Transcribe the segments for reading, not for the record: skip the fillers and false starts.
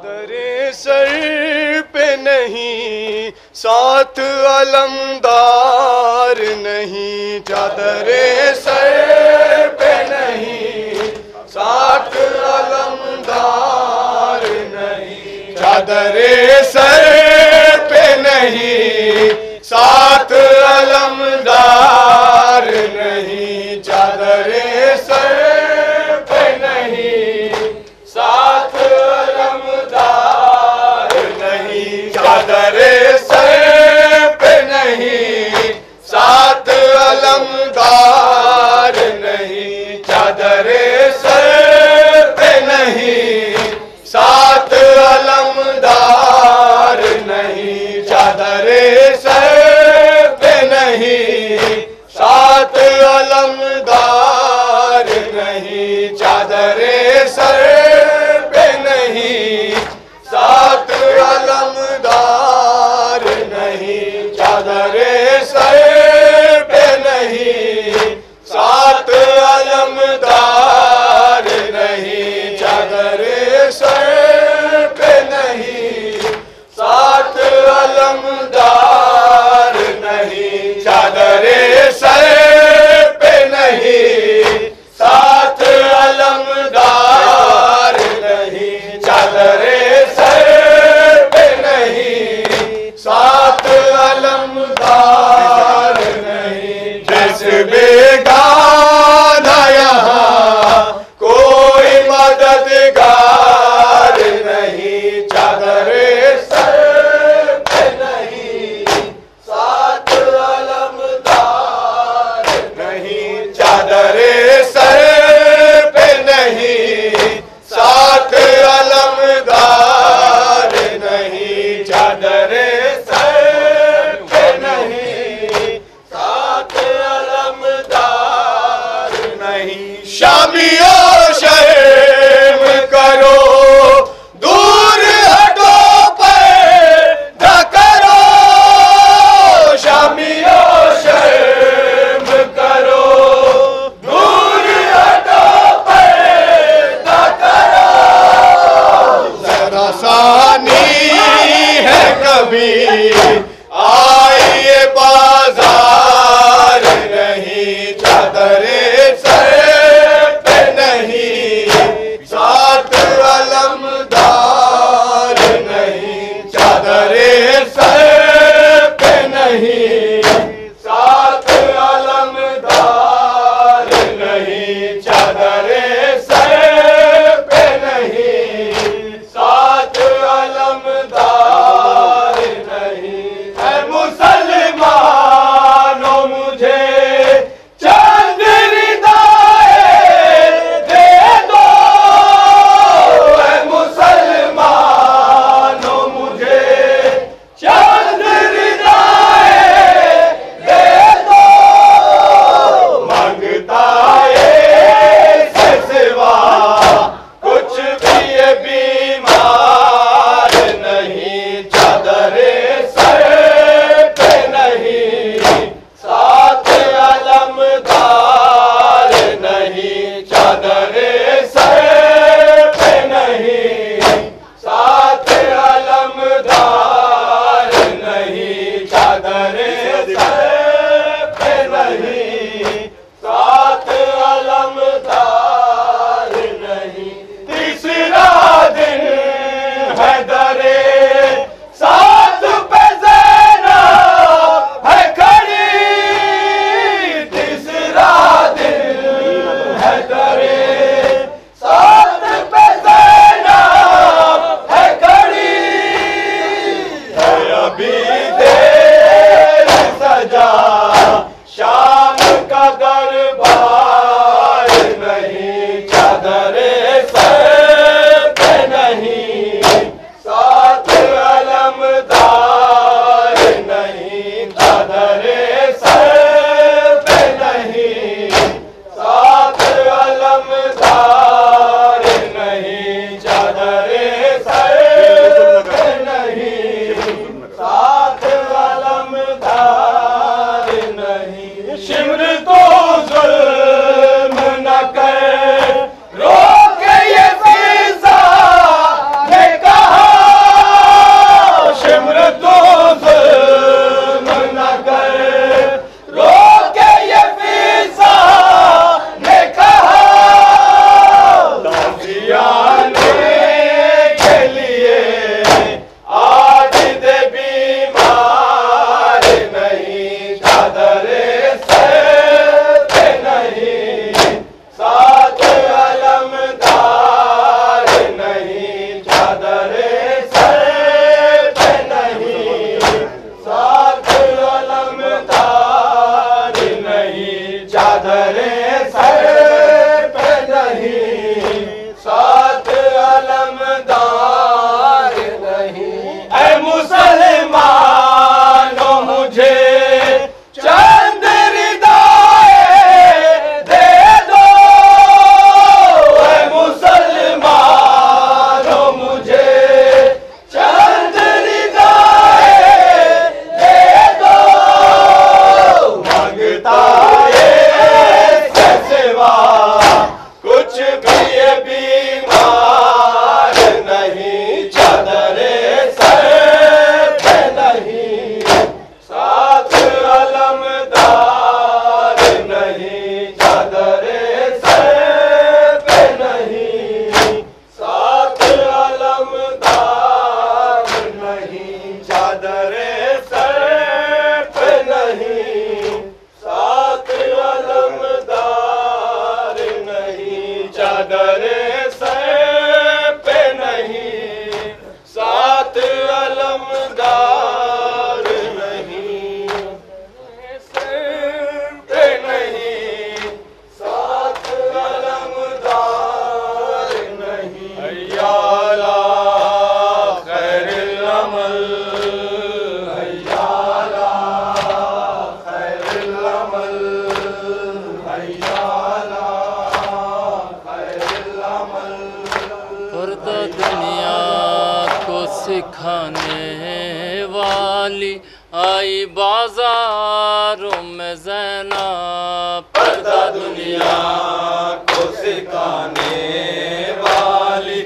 चादरे sir पे नहीं, साथ अलमदार नहीं। चादरे सर पे नहीं, साथ अलमदार नहीं। चादरे सर पे नहीं, साथ अलमदार नहीं। चादरे सर पे नहीं, साथ अलमदार नहीं। चादरे सर पे नहीं, साथ अलमदार नहीं। चादरे सर पे नहीं, साथ अलमदार नहीं। चादरे सर पे नहीं, साथ अलमदार नहीं। चादरे सर पे नहीं, साथ अलमदार नहीं। चादरे सर पे नहीं, साथ अलमदार नहीं। चादरे सर पे नहीं, साथ अलमदार नहीं। चादरे सर पे नहीं, साथ अलमदार नहीं। चादरे सर पे नहीं, साथ अलमदार नहीं। जैसे बेगाना यहाँ कोई मददगार पर्दा दुनिया को सिखाने वाली आई बाजारों में ज़ैनब। पर्दा दुनिया को सिखाने वाली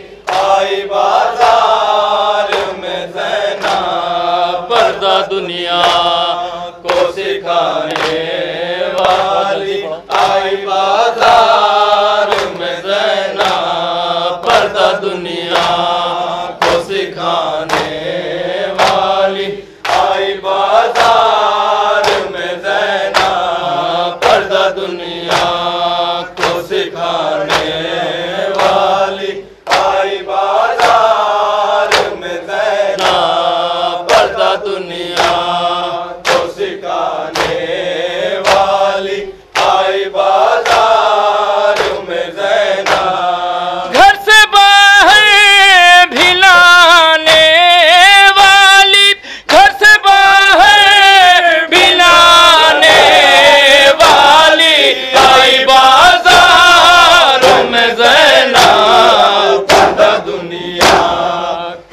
आई बाजार में ज़ैनब। पर्दा दुनिया को सिखाने वाली आई बाजार में ज़ैनब। पर्दा दुनिया को सिखाने वाली आई बाजार में ज़ैनब। पर्दा दुनिया को सिखाने वाली आई बाजार में ज़ैनब। पर्दा दुनिया को सिखाने वाली आई बाजार में ज़ैनब। घर से बाहर भिलाने वाली, घर से बाहर भिलाने वाली आई बाजारों में ज़ैनब। पर्दा दुनिया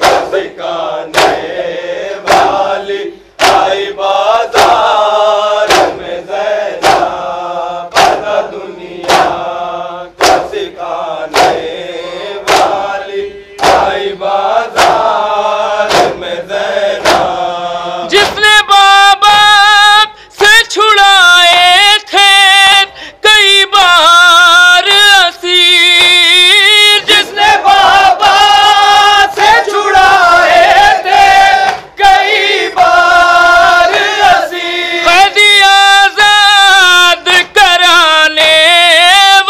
को सिखाने वाली आई बाजार में ज़ैनब। पर्दा दुनिया को सिखाने वाली आई बाजार में ज़ैनब। जिसने बाबा से छुड़ाए थे कई बार असीर, जिसने बाबा से छुड़ाए थे कई बार असीर। कैदी आजाद कराने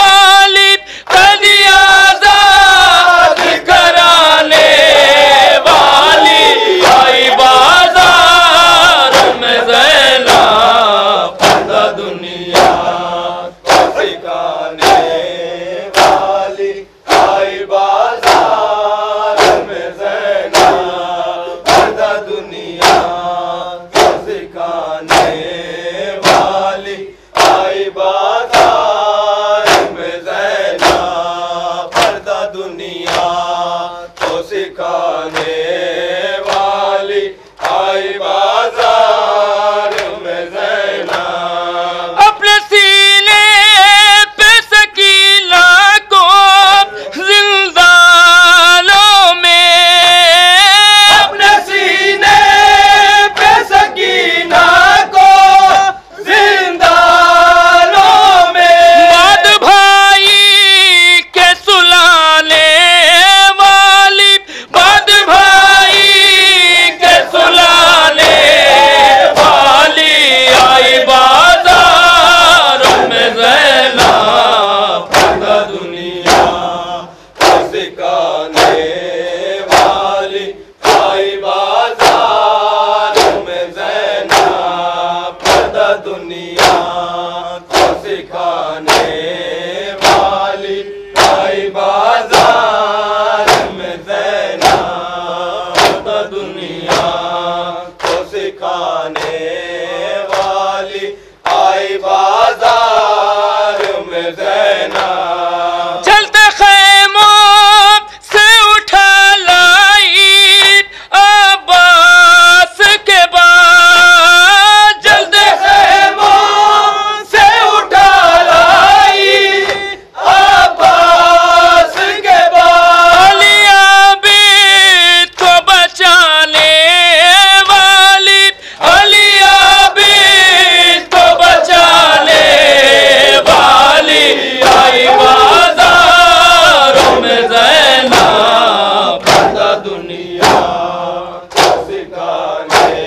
वाली, कैदी आजाद कराने वाली आई बाजार में ज़ैनब। पर्दा दुनिया को सिखाने वाली आई बाजार में ज़ैनब। पर्दा दुनिया को सिखाने वाली आई बाजार में ज़ैनब। पर्दा दुनिया को सिखाने वाली आई बाजार में ज़ैनब। अपने सीने पे सकीना को जिंदानों में, अपने सीने पे सकीना को जिंदानों में। बाद भाई के सुलाने वाली, बाद भाई के सुलाने वाली आई बाजारों में ज़ैनब। पर्दा दुनिया को सिखाने वाली आई बाजार में ज़ैनब। पर्दा दुनिया को सिखाने वाली आई बाजार में ज़ैनब। पर्दा दुनिया को सिखाने वाली आई बाजार में ज़ैनब। चलते खैमों से उठा लाई अब्बास के बाद, चलते खेमों से उठा लाई अब्बास के बाद। अलिया भी तो बचाने वाली, अलिया भी तो बचाने वाली आई बाजारों में ज़ैनब। पर्दा दुनिया को सिखाने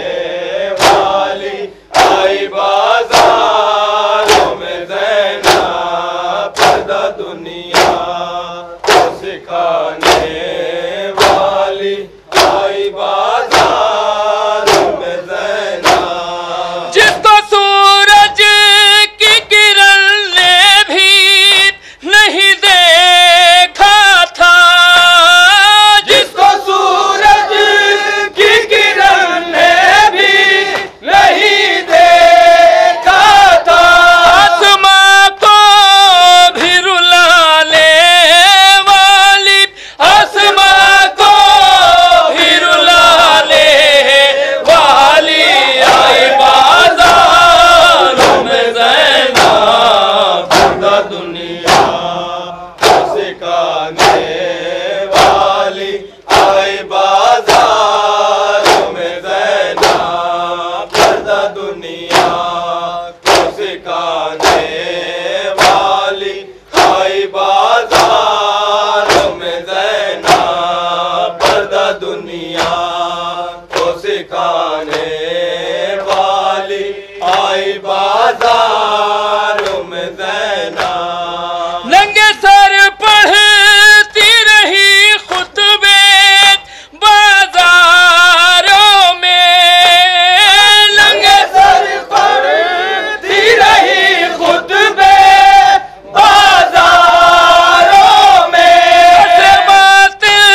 वाली आई बाजारों में ज़ैनब। पर्दा दुनिया को सिखाने वाली आई बाजारों में ज़ैनब। जिसको सूरज की किरण ने भी नहीं देखा था, जिसको सूरज की किरण ने भी नहीं देखा था। आसमां को भी रुलाने वाली, आसमां आई बाजारों में ज़ैनब पर्दा दुनिया को सिखाने वाली। आई बाजारों में ज़ैनब पर्दा दुनिया को सिखाने वाली। आई बाजारों में ज़ैनब नंगे सर पढ़ती रही खुतबे बाजारों में। नंगे सर पढ़ती रही खुतबे बाजारों में। कसरे बातिल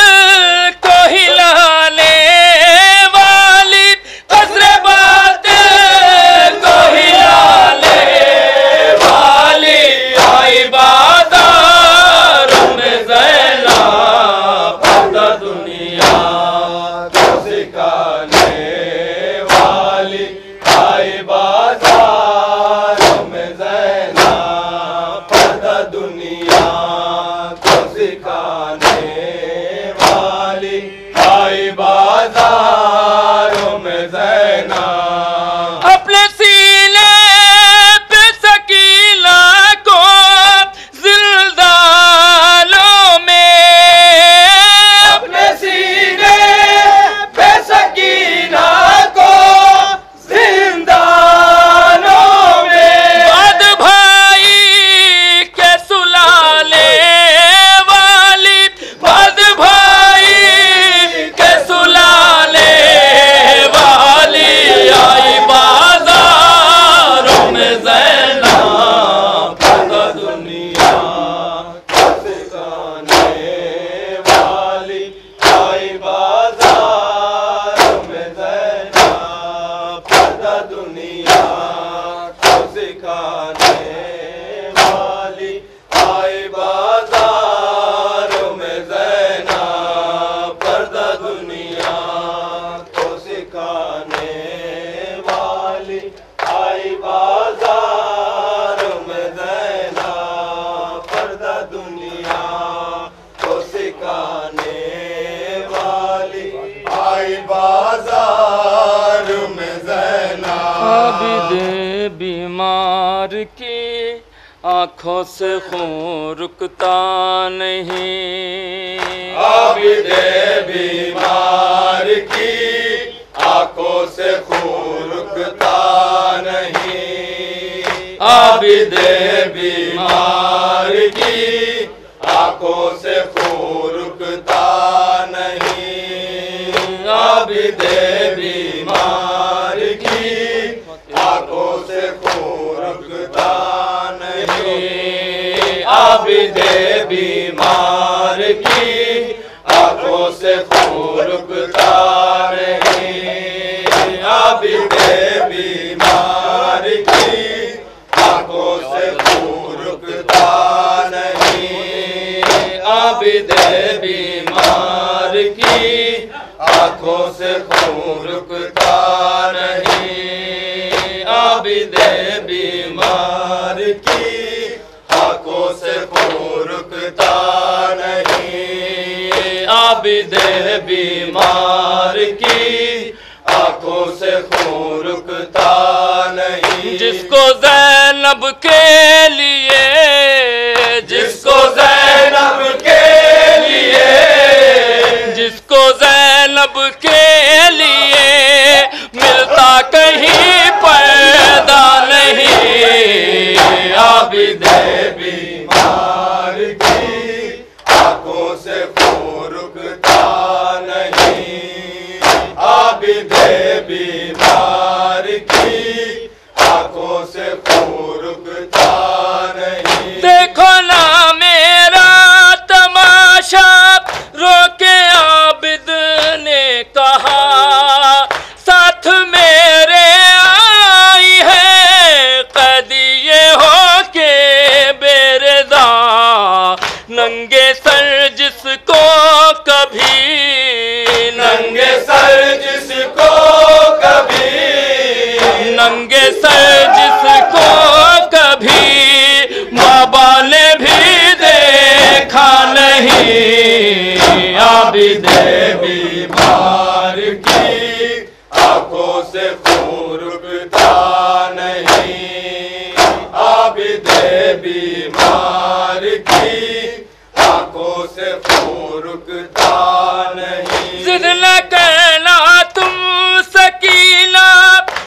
को हिलाने वाली, कसरे बातिल को हिलाने वाली। आई बाजारों में ज़ैनब पर्दा दुनिया को सिखाने वाली। आई बाजारों में ज़ैनब पर्दा दुनिया को सिखाने वाली। आई बाजारों में ज़ैनब अपने सीने पे सकीला को जिल्दालों में। अपने सीने पे सकीना को जिंदानों में। बाद भाई के सुलाले वाली, बाद भाई के सुलाले वाली। आई बाजारों में ज़ैनब पर्दा दुनिया को सिखाने वाली। आई बाजारों में ज़ैनब पर्दा दुनिया को सिखाने वाली। आई बाजारों में ज़ैनब पर्दा दुनिया को सिखाने वाली। आई बाजारों में ज़ैनब पर्दा दुनिया को सिखाने वाली। आई बाजारों में ज़ैनब आबिद बीमार की आँखों से खून रुकता नहीं। आबिद बीमार की आंखों से खून रुकता नहीं। आबिद बीमार की आंखों से खून रुकता नहीं। आबिद बीमार की आंखों से खून रुकता नहीं। आबिद बीमार की आंखों से खून रुकता नहीं। आबिद बीमार की आंखों से खून रुकता नहीं। आबिद बीमार की आंखों से खून रुकता नहीं। आबिद बीमार की आंखों से खून रुकता नहीं। आबिद बीमार की आंखों से खून रुकता नहीं। जिसको ज़ैनब के लिए, जिसको ज़ैनब के लिए, जिसको ज़ैनब के लिए मिलता कहीं पैदा नहीं। आबिद बीमार की आंखों से खून रुकता नहीं। आबिद बीमार की आंखों से खून रुकता नहीं। देखो ना मेरा तमाशा, रोके आबिद ने कहा। साथ मेरे आई है कदिए हो के बेरदा। नंगे सर जिसको कभी, नंगे सर जिसको दे बीमार की, आंखों से खून रुकता नहीं। आबिद बीमार की, आंखों से खून रुकता नहीं। जिद न कहना तुम सकीना,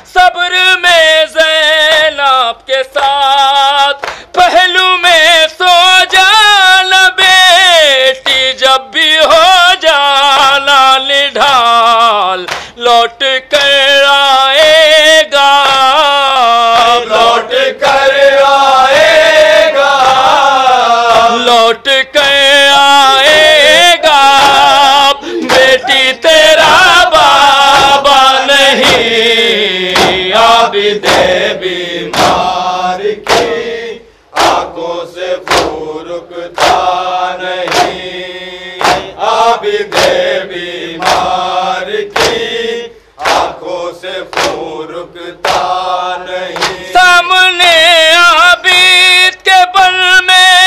सब्र में ज़ैनब के साथ, पहलू में सो जाना बेटी, जब भी हो जाना निढाल, लौट कर आएगा, लौट कर आएगा, लौट कर आएगा, बेटी तेरा बाबा नहीं। आबिद बीमार की, आंखों से खून रुकता नहीं। आबिद बीमार की, आंखों से खून रुकता नहीं। सामने आबिद के बल में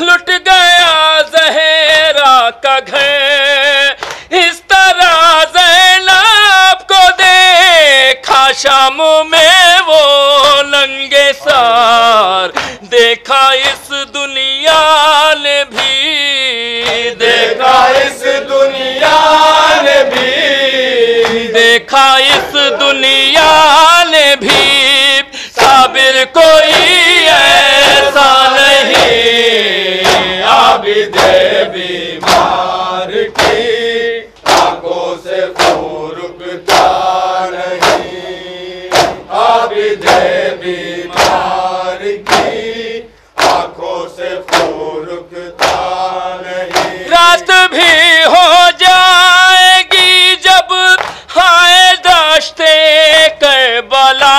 लुट गया ज़हरा का घर, इस तरह ज़ैनब को देखा शाम में वो नंगे सार, देखा इस दुनिया ने भी, देखा इस दुनिया ने भी, देखा इस दुनिया ने भी, साबिर कोई ऐसा नहीं। आबिद बीमार की, आंखों से खून रुकता नहीं। आबिद बीमार की, आंखों से खून रुकता नहीं। रात भी हो जाएगी जब आए दश्ते करबला,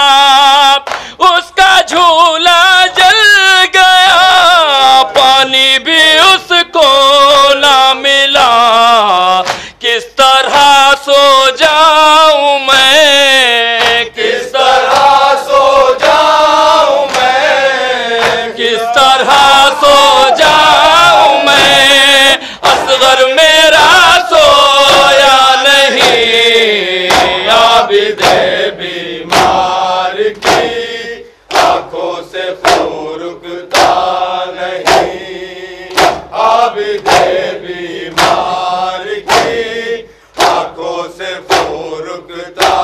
उसका झूला जल गया, पानी भी उसको ना मिला, किस तरह सो जाऊं मैं, किस तरह सो जाऊं मैं, किस तरह सो जाऊं मैं, असगर मेरा सोया नहीं। आबिद बीमार की, आंखों से खून रुकता नहीं। आबिद बीमार की, आंखों से खून रुकता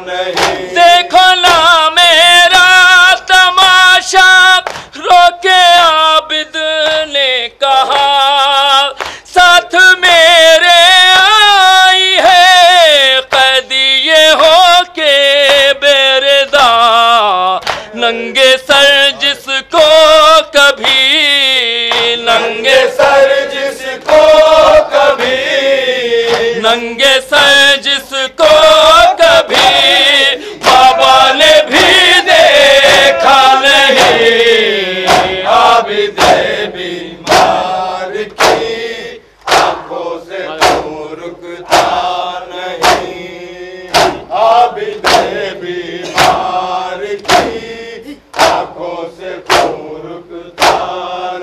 नहीं। देखो ना मेरा तमाशा, रोके आबिद ने कहा, साथ मेरे आई है कैदी ये हो के बेरदा, नंगे सर जिसको कभी, नंगे सर जिसको कभी, नंगे सर जिसको कभी बाबा ने भी देखा नहीं। आबिद बीमार की, आंखों से खून रुकता नहीं। आबिद बीमार की, आंखों से खून रुकता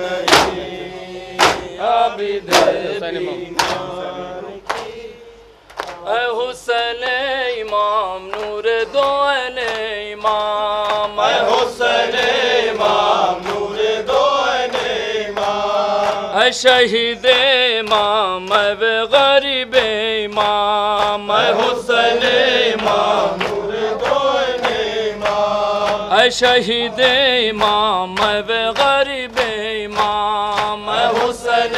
नहीं। आबिद बीमार की, ऐ हुसैन इमाम नूर दो इमाम, ऐ हुसैन इमाम नूर दो इमाम, ऐ शहीद इमाम व गरीब इमाम, ऐ हुसैन इमाम नूर दो इमाम, ऐ शहीद इमाम व गरीब इमाम, ऐ हुसैन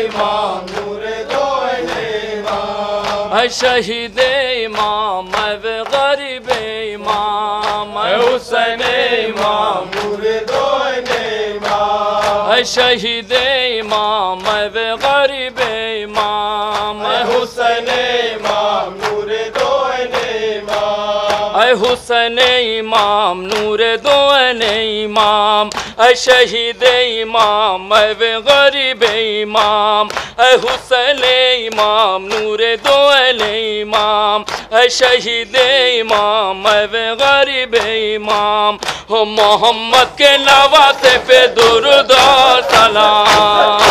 इमाम नूर दो इमाम, ऐ शहीद इमाम व गरीब इमाम, ऐ हुसैन इमाम नूर दो इमाम, ऐ शहीद इमाम व गरीब इमाम, ऐ हुसैन इमाम नूर दो इमाम, ऐ हुसैन इमाम नूर दो इमाम, ऐ शहीद इमाम व गरीब इमाम, ऐ हुसैन इमाम नूर दो इमाम, ऐ शहीद इमाम व गरीब इमाम, हो मोहम्मद के नवासे पे दुरूद और सलाम।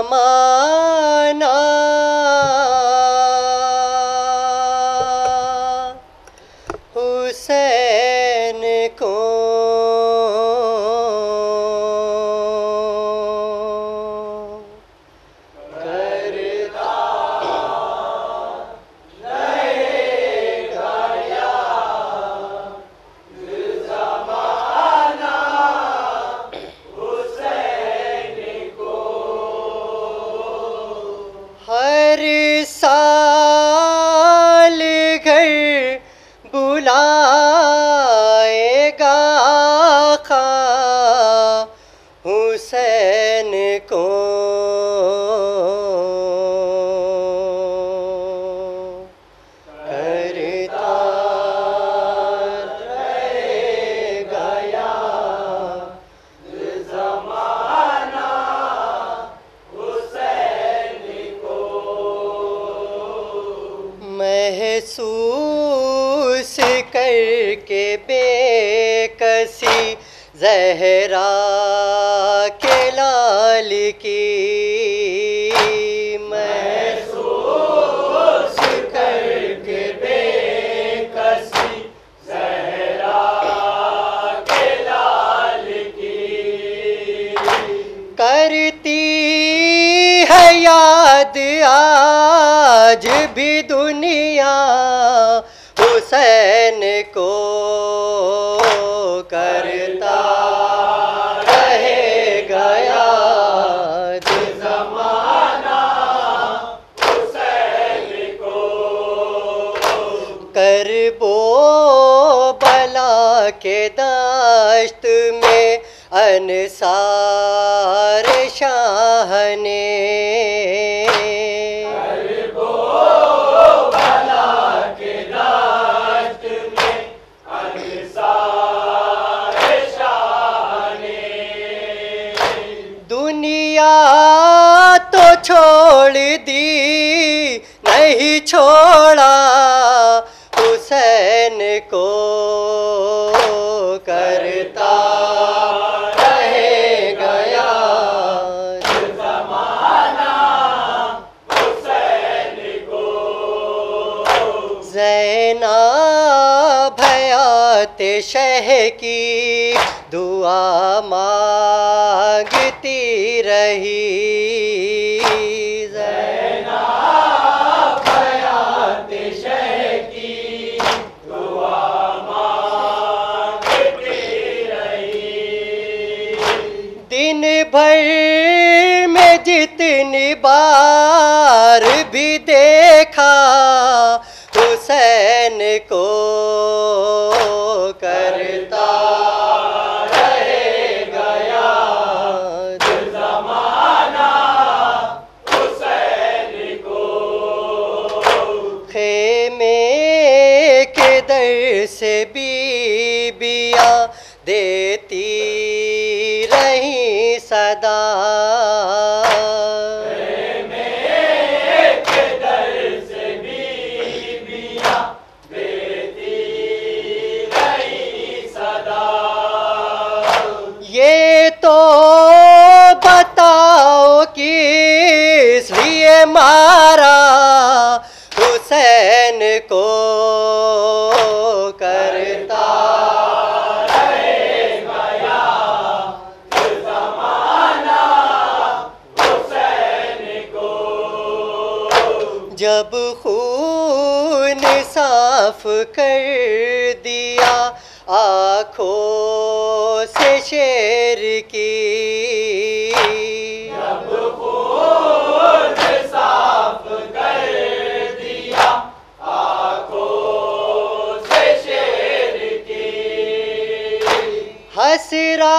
ज़माना हुसैन को हर साल घर बुलाएगा खा हुसैन को करता रहेगा याद ज़माना महसूस करके बेकसी ज़हरा के लाल की महसूस करके बेकसी ज़हरा के लाल की करती है याद आज भी दुनिया हुसैन को करता रहेगा याद ज़माना हुसैन को करबो बला के दश्त में अनसार शाह ने दुनिया तो छोड़ दी नहीं छोड़ा हुसैन को करता रहेगा याद ज़माना हुसैन को ज़ैनब हयात शह की दुआ मांगती रही ज़ैनब हयात शह की दुआ मांगती रही दिन भर में जितनी बार भी देखा हुसैन को करता रहेगा याद ज़माना हुसैन को खेमे के दर से बीबिया देती रही सदा ये तो बताओ किस लिए मारा हुसैन को करता रहेगा याद ज़माना हुसैन को जब खून साफ कर दिया आँखों से शेर की जब खून साफ कर दिया आँखों से शेर की हसरा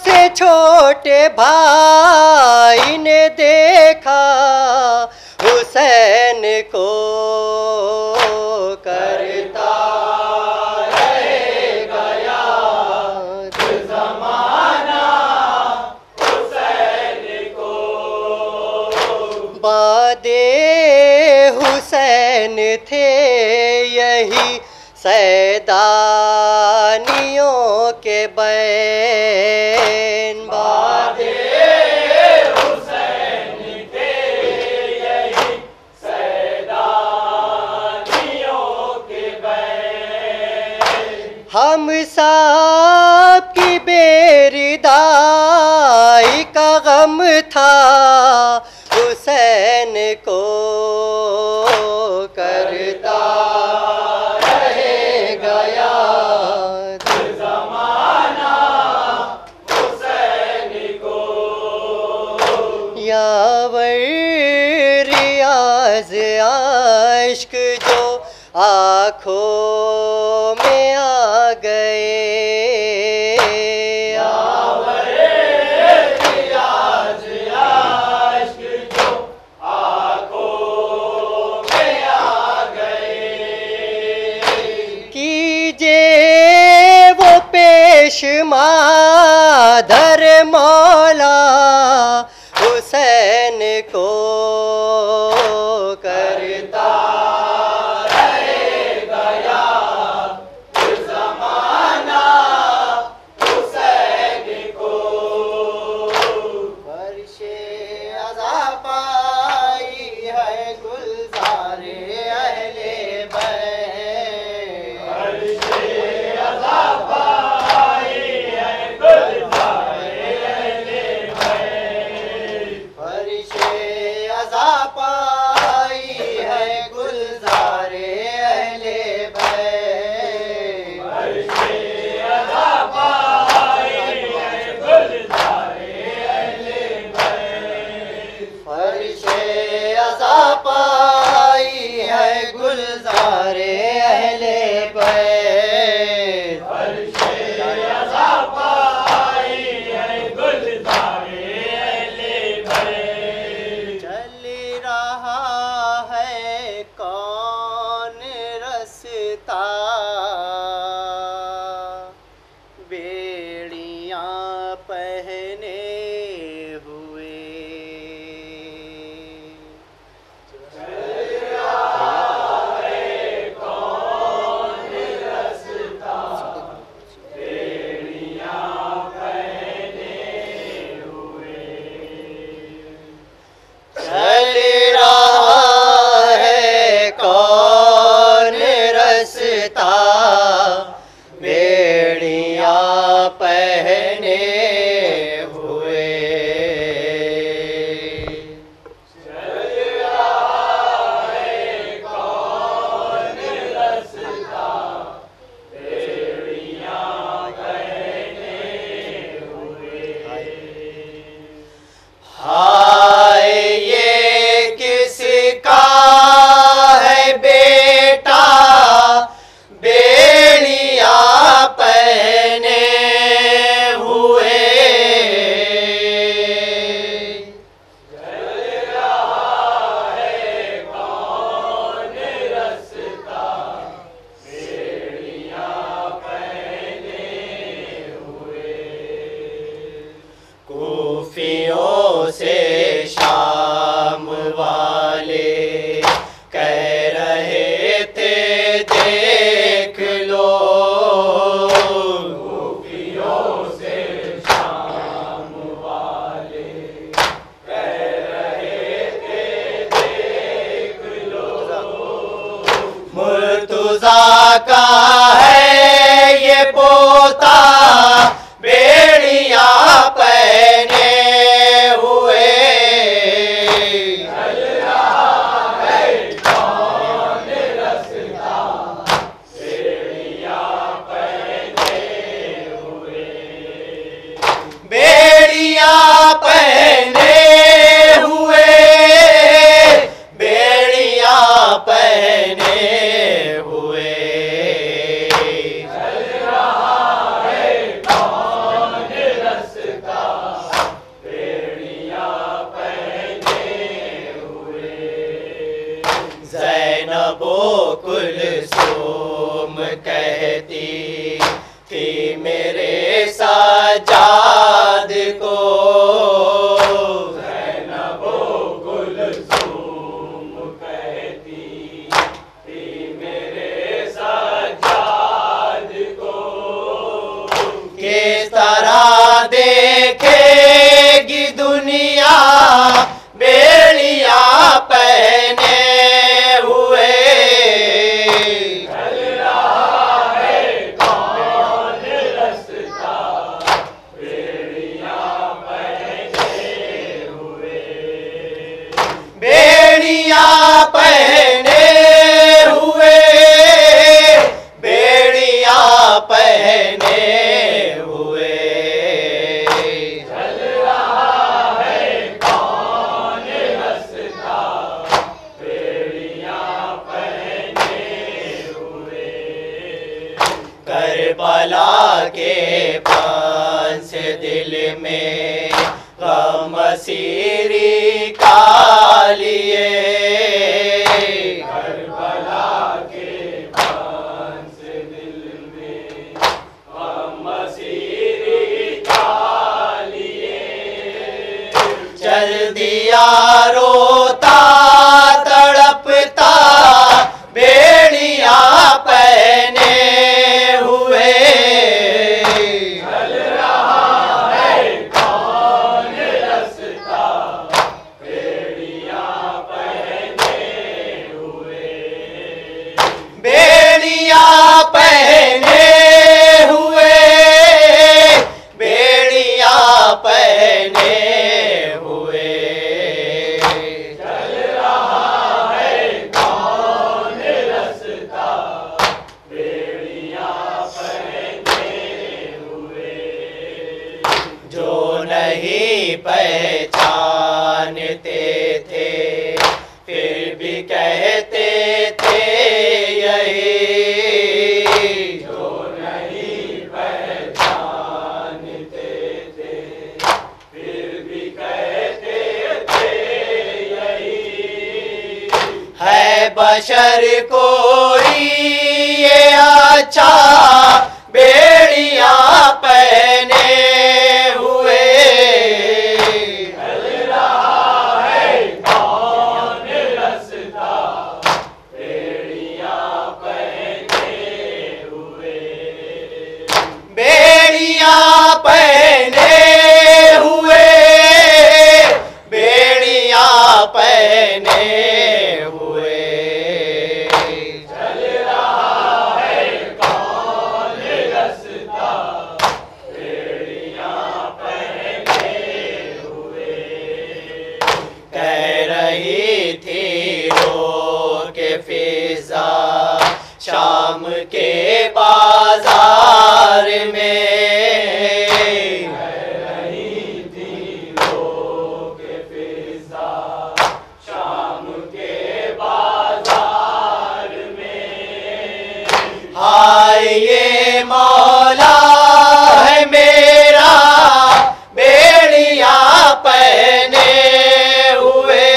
से छोटे भाई ने देखा हुसैन को करता बादे हुसैन थे यही सैदानियों के बैन बादे हुसैन हम साहब की बेरिदाई का गम था, हुसैन को करता रहेगा याद ज़माना हुसैन को। यावर रियाज़ आश्क जो आँखों में आ गए, यावर रियाज़ आश्क जो आँखों में आ गए। कीजिए वो पेश मादर मौला हुसैन को करता रहेगा याद ज़माना हुसैन को। फर्शे अज़ा पाई है गुलज़ारे अहले बैत, फर्शे अज़ा पाई है गुलज़ारे अहले बैत। फर्शे अज़ा पाई है गुलज़ारे अहले बैत। फर्शे अज़ा पाई है गुलज़ारे अहले बैत। फर्शे अज़ा पाई है गुलज़ारे अहले बैत। फर्शे अज़ा पाई है गुलज़ारे अहले बैत। चल रहा है कौन रस्ता, बेड़ियां पहने हुए। चल रहा है कौन रस्ता, बेड़ियां पहने हुए। हाय ये किसका है बेटा, बेड़ियां पहने हुए। कूफियों से शाम वाले कह रहे थे देख लो, कूफियों से शाम वाले कह रहे थे देख लो। मुर्तज़ा का है ये पोता, बेड़ियां पहने हुए। चल रहा है कौन रस्ता, बेड़ियां पहने हुए। बेड़ियां पहने हुए, बेड़ियां पहने हुए। चल रहा है कौन रस्ता, बेड़ियां पहने हुए। ज़ैनबो कुलसूम कहती थी मेरे सजाद को, ज़ैनबो कुलसूम कहती थी मेरे सज्जाद को। किस तरह देखेगी दुनिया, बेड़ियां पहने हुए। चल रहा है कौन के पास दिल में गम सीरी का लिए, करबला के पास दिल में गम सीरी का लिए, चल दिया रोता तड़पता बेड़िया पहने हुए, चल रहा है कौन रास्ता बेड़िया पहने हुए, बेड़िया पहने हुए, बेड़िया पहने हुए, चल रहा है कौन रास्ता बेड़िया पहने हुए, जो नहीं पहचानते थे फिर भी कहते थे यही, जो नहीं पहचानते थे फिर भी कहते थे यही, है बशर कोई ये अच्छा बेड़िया पहने हुए, चल रहा है कौन रास्ता बेड़िया पहने हुए, बेड़िया पहने हुए, बेड़िया पहने हुए, चल रहा है कौन रास्ता बेड़िया पहने हुए, कह रही थी रो के फिजा शाम के बाजार में, रही थी रो के फिजा शाम के बाजार में, हाय ये मौला है मेरा बेड़िया पहने हुए,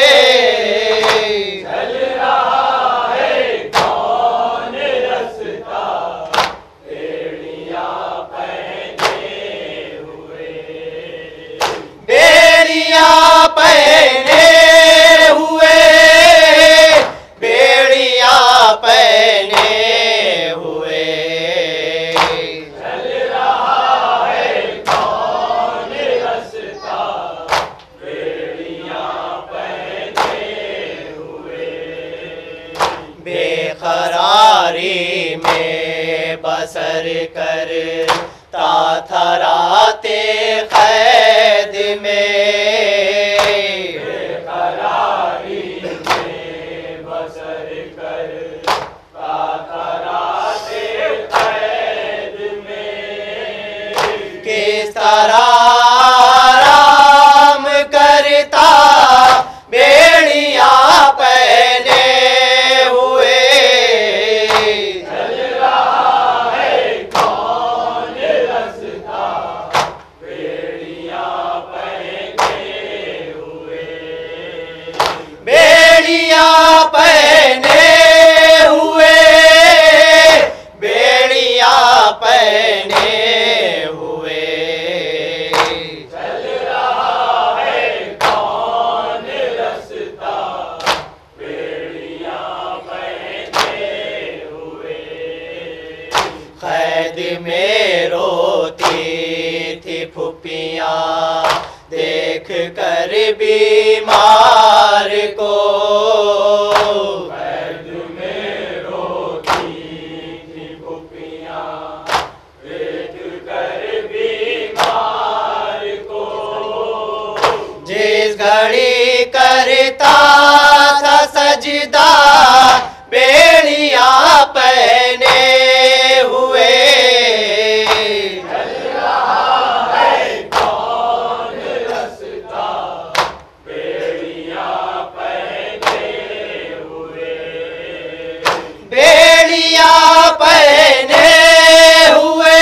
चल रहा है कौन रास्ता बेड़िया पहने हुए, बेड़िया पहने हुए, बेड़िया पहने हुए, चल रहा है कौन रास्ता बेड़िया पहने हुए, बेकरारी में बसर करता था राते कैद में, बेकरारी में बसर करता था राते कैद में, किस तरह आराम करता बेड़िया पहने हुए, चल रहा है कौन रास्ता बेड़िया पहने हुए, बेड़िया पहने हुए, बेड़िया पहने हुए, चल रहा है कौन रास्ता बेड़िया पहने हुए, कैद में रोती थी फुफियाँ देख कर बीमार को, कैद में रोती थी फुफियाँ देख कर बीमार को, जिस घड़ी करता था सजदा बेड़िया पहने हुए, चल रहा है कौन रास्ता बेड़िया पहने हुए, बेड़िया पहने हुए,